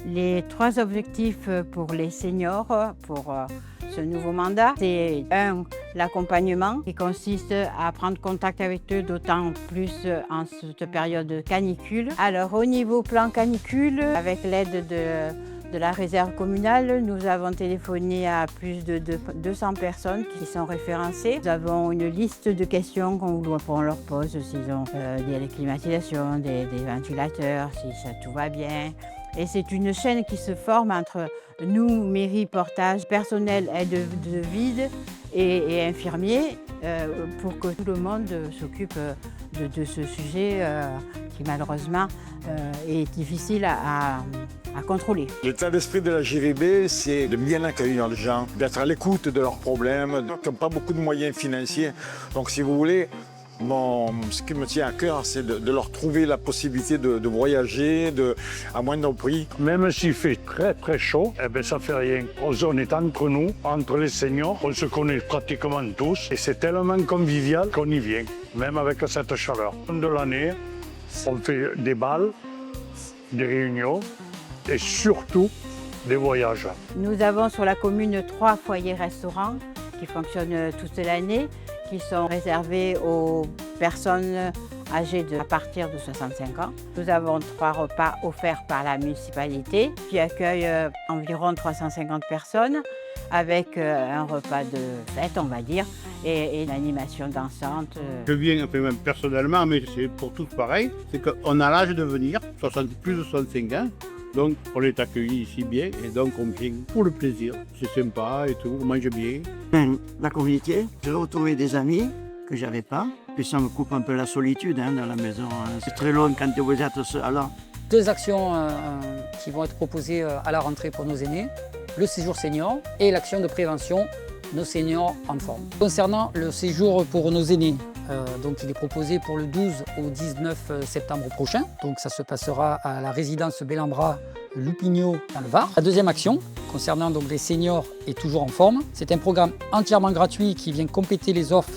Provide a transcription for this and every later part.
Les 3 objectifs pour les seniors, pour ce nouveau mandat, c'est 1, l'accompagnement qui consiste à prendre contact avec eux, d'autant plus en cette période de canicule. Alors au niveau plan canicule, avec l'aide de la réserve communale, nous avons téléphoné à plus de 200 personnes qui sont référencées. Nous avons une liste de questions qu'on leur pose, s'ils ont des climatisations, des ventilateurs, si tout va bien. Et c'est une chaîne qui se forme entre nous, mairie, portage, personnel, aide de vide et infirmiers pour que tout le monde s'occupe de ce sujet qui malheureusement est difficile à contrôler. L'état d'esprit de la JVB, c'est de bien accueillir les gens, d'être à l'écoute de leurs problèmes, qui n'ont pas beaucoup de moyens financiers. Donc si vous voulez, ce qui me tient à cœur, c'est de leur trouver la possibilité de voyager à moindre prix. Même s'il fait très très chaud, eh ben, ça fait rien. On est entre nous, entre les seniors, on se connaît pratiquement tous et c'est tellement convivial qu'on y vient, même avec cette chaleur. De l'année, on fait des bals, des réunions et surtout des voyages. Nous avons sur la commune 3 foyers restaurants qui fonctionnent toute l'année, qui sont réservés aux personnes âgées à partir de 65 ans. Nous avons 3 repas offerts par la municipalité qui accueille environ 350 personnes avec un repas de fête, on va dire, et une animation dansante. Je viens même personnellement, mais c'est pour tous pareil, c'est qu'on a l'âge de venir, plus de 65 ans. Donc on est accueillis ici bien et donc on vient pour le plaisir. C'est sympa et tout, on mange bien. La communauté, j'ai retrouvé des amis que j'avais pas. Puis ça me coupe un peu la solitude dans la maison. C'est très long quand vous êtes seul. Alors, 2 actions qui vont être proposées à la rentrée pour nos aînés. Le séjour senior et l'action de prévention, nos seniors en forme. Concernant le séjour pour nos aînés, donc il est proposé pour le 12 au 19 septembre prochain. Donc ça se passera à la résidence Bellambra Loupigno dans le Var. La deuxième action, concernant donc les seniors et toujours en forme, c'est un programme entièrement gratuit qui vient compléter les offres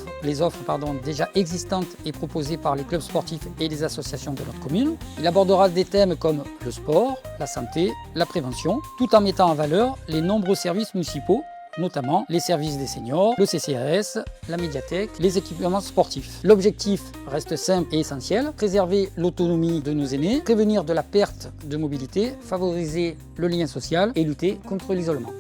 déjà existantes et proposées par les clubs sportifs et les associations de notre commune. Il abordera des thèmes comme le sport, la santé, la prévention, tout en mettant en valeur les nombreux services municipaux, notamment les services des seniors, le CCAS, la médiathèque, les équipements sportifs. L'objectif reste simple et essentiel, préserver l'autonomie de nos aînés, prévenir de la perte de mobilité, favoriser le lien social et lutter contre l'isolement.